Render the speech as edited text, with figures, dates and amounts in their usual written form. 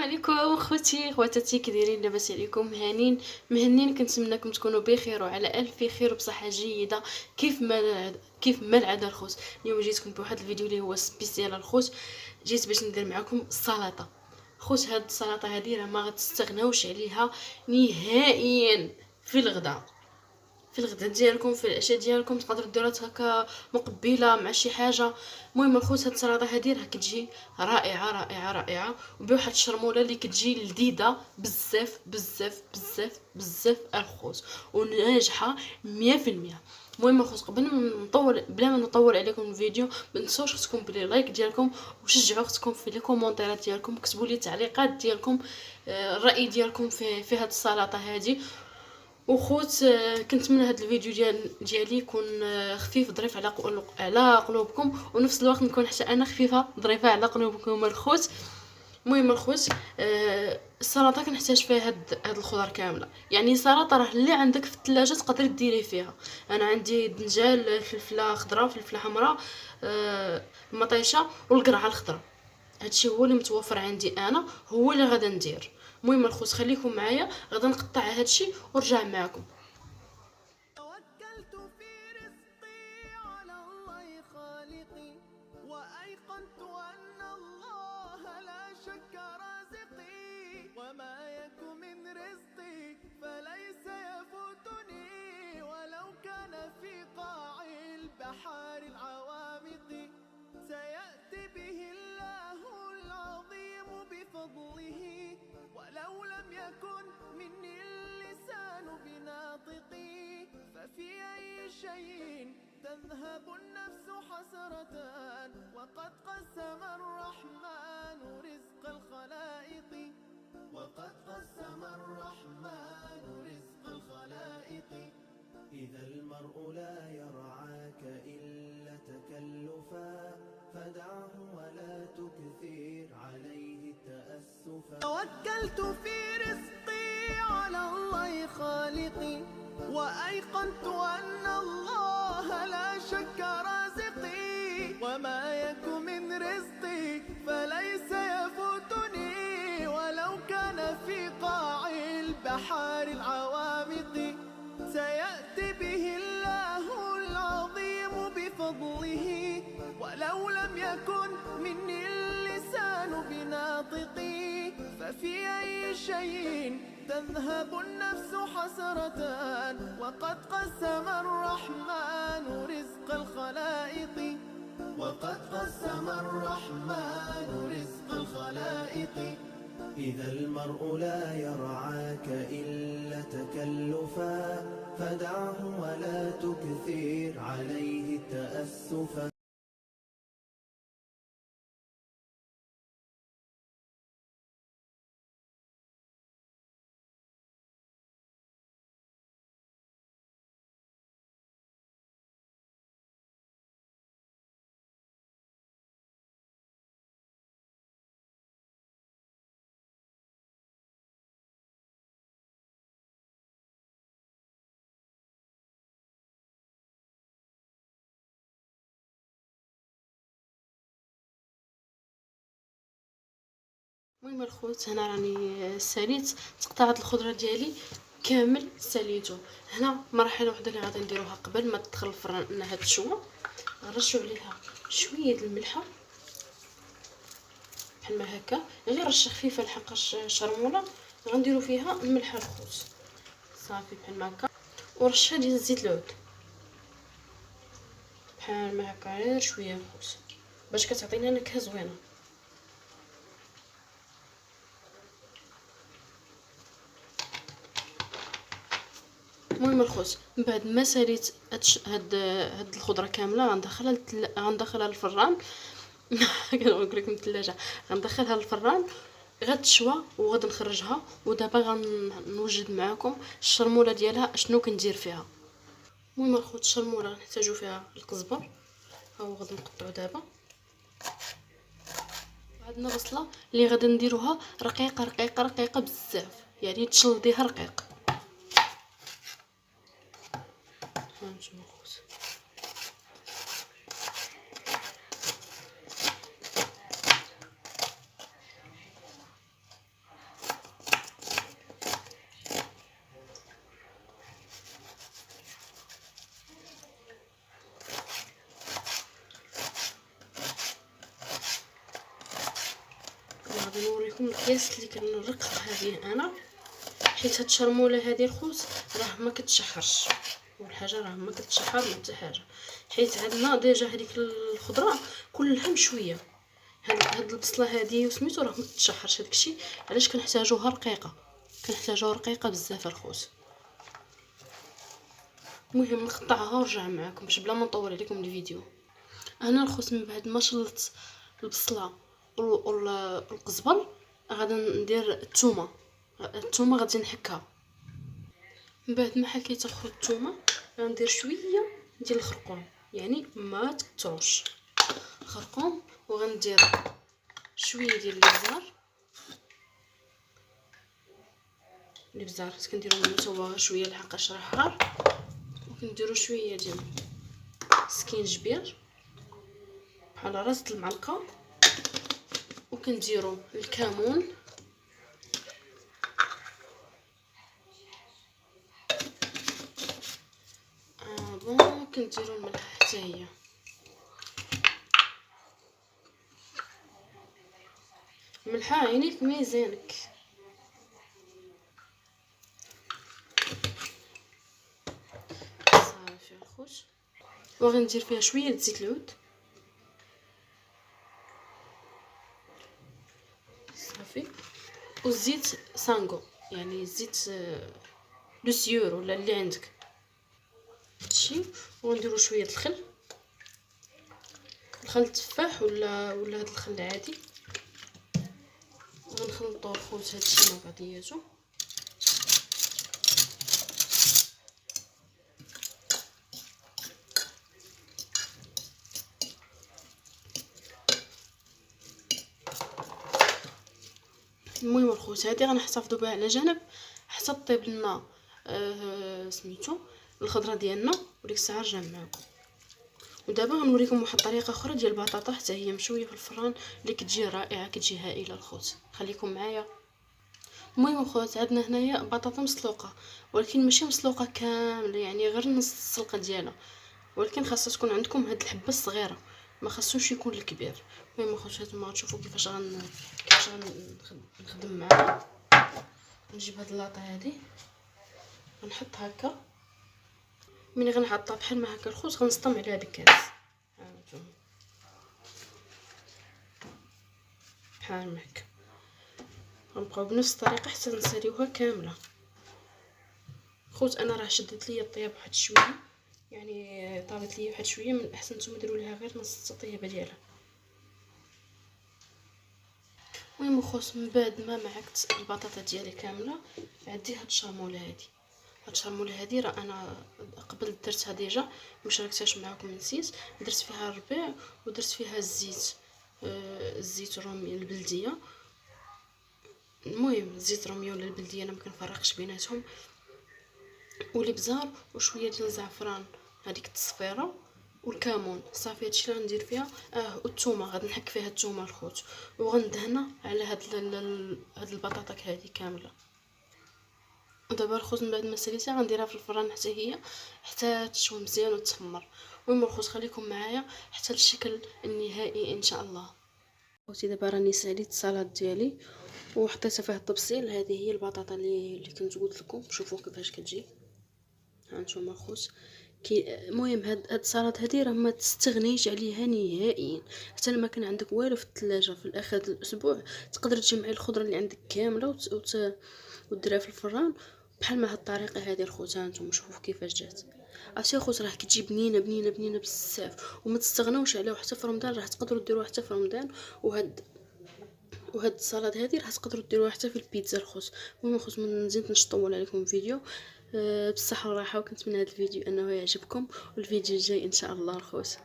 عليكم خواتاتي كي دايرين؟ لاباس عليكم؟ مهنين كنتمنىكم تكونوا بخير وعلى الف خير وبصحه جيده كيف ما العاده. الخوت اليوم جيتكم بواحد الفيديو اللي هو سبيسيال. الخوت جيت باش ندير معكم السلطه. خوت هاد السلطه هذه راه ما غتستغناوش عليها نهائيا في الغداء، في الغداء ديالكم، في العشاء ديالكم. تقدروا ديروها هكا مقبله مع شي حاجه. المهم الخوت هاد السلطه هذه راه كتجي رائعه رائعه رائعه، وبواحد الشرموله اللي كتجي لذيذه بزاف بزاف بزاف بزاف الخوت، وناجحه 100%. المهم الخوت قبل ما نطول، بلا ما نطول عليكم الفيديو، ما تنسوش خصكم بلي لايك ديالكم، وشجعوا اختكم في لي كومونتيرات ديالكم، كتبوا لي التعليقات ديالكم، الراي ديالكم في هاد السلطه هذه. وخوت كنتمنى هذا الفيديو ديالي يكون خفيف ظريف على قلوبكم، ونفس الوقت نكون حتى انا خفيفه ظريفه على قلوبكم الخوت. المهم الخوت السلطه كنحتاج فيها هاد الخضر كامله. يعني سلطه راه اللي عندك في الثلاجه تقدري ديري فيها. انا عندي دنجال، فلفله خضراء، فلفله حمراء، مطيشه والقرعه الخضراء. هادشي هو اللي متوفر عندي انا، هو اللي غادا ندير. المهم الخوت خليكم معايا، غادا نقطع هادشي ونرجع معكم. توكلت في رزقي على الله خالقي، وأيقنت أن الله لا شك رازقي، وما يك من رزقي فليس يفوتني، ولو كان في قاع البحار العوامق. سيأتي به الله العظيم بفضله، ولو لم يكن مني اللسان بناطقي. ففي أي شيء تذهب النفس حسرة، وقد قسم الرحمن رزق الخلائق. وقد قسم الرحمن رزق الخلائق. إذا المرء لا يرعاك إلا تكلفا، فدعه ولا تكثر عليه التأسفا. توكلت في رزقي على الله خالقي، وأيقنت أن الله لا شك رازقي، وما يك من رزقي فليس يفوتني، ولو كان في قاع البحار العوامق. سيأتي به الله العظيم بفضله، ولو لم يكن مني اللسان بناطقي. ففي أي شيء تذهب النفس حسرة، وقد قسم الرحمن رزق الخلائق. وقد قسم الرحمن رزق الخلائق. إذا المرء لا يرعاك إلا تكلفا، فدعه ولا تكثر عليه التأسفا. المهم الخوت هنا راني ساليت تقطعت الخضره ديالي كامل، ساليته. هنا مرحله وحده اللي غادي نديروها قبل ما تدخل الفران انها تشوى. نرشوا عليها شويه الملحه بحال ما هكا، غير رشه خفيفه لحقاش شرموله. غنديروا فيها الملحه الخوت صافي بحال ما هكا، ورشه ديال زيت العود بحال ما هكا، غير شويه الخوت باش كتعطينا نكهه زوينه. المهم الخوت من بعد ما ساليت هاد الخضره كامله غندخلها للفران. كنقول لكم الثلاجه، غندخلها للفران غتشوى وغادي نخرجها. ودابا غنوجد معكم الشرموله ديالها شنو كندير فيها. المهم الخوت الشرموله غنحتاجو فيها القزبر، ها هو غادي نقطعو دابا. عندنا بصله اللي غادي نديروها رقيقه رقيقه رقيقه بزاف، يعني تشلضيها رقيق. هانتوما خوت نوريكم القياس اللي كنرققها به انا، حيت هاد الشرموله هذه الخوت راه ما كتشحرش، والحاجه راه ما كتشحر حتى حاجه، حيت عندنا ديجا هذيك الخضره كلها مشويه. هاد البصله هذه وسميتو راه ما كتشحرش، هادشي علاش كنحتاجوها رقيقه، كنحتاجوها رقيقه بزاف الخوت. المهم نقطعها ونرجع معكم باش بلا ما نطول عليكم الفيديو. انا الخوت من بعد ما شلت البصله والقزبر غادي ندير الثومه غادي نحكها. من بعد ما حكيت اخو الثومه غندير شويه ديال الخرقوم، يعني ما تكثروش خرقوم، وغندير شويه ديال الابزار كنديرو منو توا شويه لحقاش راه حار، وكنديرو شويه ديال سكينجبير بحال راس المعلقه، وكنديرو الكمون بون، كنديرو الملح حتى هي. ملحه عينيك ميزانك. صافي الخوت، وغندير فيها شويه د زيت العود صافي، والزيت سانغو يعني زيت لو سيور ولا اللي عندك هادشي. وغنديرو شويه الخل التفاح ولا هاد الخل العادي، وغنخلطو الخوت هادشي مع بعضياتو. المهم الخوت هادي غنحتفظوا بها على جنب حتى طيب لنا سميتو الخضره ديالنا، وديك الساعه نرجع معكم. ودابا غنوريكم واحد الطريقه اخرى ديال البطاطا حتى هي مشويه في الفران اللي كتجي رائعه، كتجي هائله الخوت. خليكم معايا. المهم الخوت عندنا هنايا بطاطا مسلوقه، ولكن ماشي مسلوقه كامله، يعني غير نص السلقه ديالها، ولكن خاصها تكون عندكم هاد الحبه الصغيره، ما خاصوش يكون الكبير. المهم الخوت هانتوما غتشوفوا كيفاش غنخدم معاها. نجيب هاد اللاطه هادي غنحط هكا، ملي غنحطها بحال ما هكا الخوت غنسطم عليها بكاس هانتوما بحال ما هكا. غنبقاو بنفس الطريقه حتى نساليوها كامله. خوت انا راه شدت ليا الطياب واحد شويه، يعني طابت ليا واحد شويه، من الاحسن نتوما ديروا ليها غير نص الطيابه ديالها. المهم خوت من بعد ما معكت البطاطا ديالي كامله، عندي هاد الشرموله هادي. هاد الشرموله هادي راه انا قبل درتها ديجا، ما شاركتهاش معكم نسيت. درت فيها الربيع ودرت فيها الزيت، الزيت الرومي البلديه. المهم زيت رومي ولا البلديه انا ما كنفرقش بيناتهم، والابزار وشويه ديال الزعفران هذيك التصفيره، والكمون. صافي هادشي اللي غندير فيها. والثومه غادي نحك فيها الثومه الخوت، وغندهنها على هاد البطاطا هذه كامله. ودابا الخوت من بعد ما ساليتها غنديرها في الفران حتى هي حتى تشوي مزيان وتخمر. المهم الخوت خليكم معايا حتى الشكل النهائي ان شاء الله. خوتي دابا راني ساليت السلطه ديالي وحطيتها فيها الطبسيل. هذه هي البطاطا اللي كنت قلت لكم، شوفوا كيفاش كتجي هانتوما الخوت. المهم هاد السلطه هذه راه ما تستغنيش عليها نهائيا، حتى لما كان عندك والو في الثلاجه في الاخر الاسبوع تقدر تجمعي الخضره اللي عندك كامله وديرها في الفران بحال ما هاد الطريقه هذه الخوت. هانتوما شوفوا كيفاش جات. عرفتي الخوت راه كتجي بنينه بنينه بنينه بزاف، وما تستغناوش عليها حتى في رمضان، راه تقدروا ديروها حتى في رمضان. وهاد السلطه هذه راه تقدروا ديروها حتى في البيتزا الخوت. المهم الخوت ما نزيدش نطول عليكم الفيديو. بالصحه والراحه، وكنتمنى هذا الفيديو انه يعجبكم، والفيديو الجاي ان شاء الله الخوت.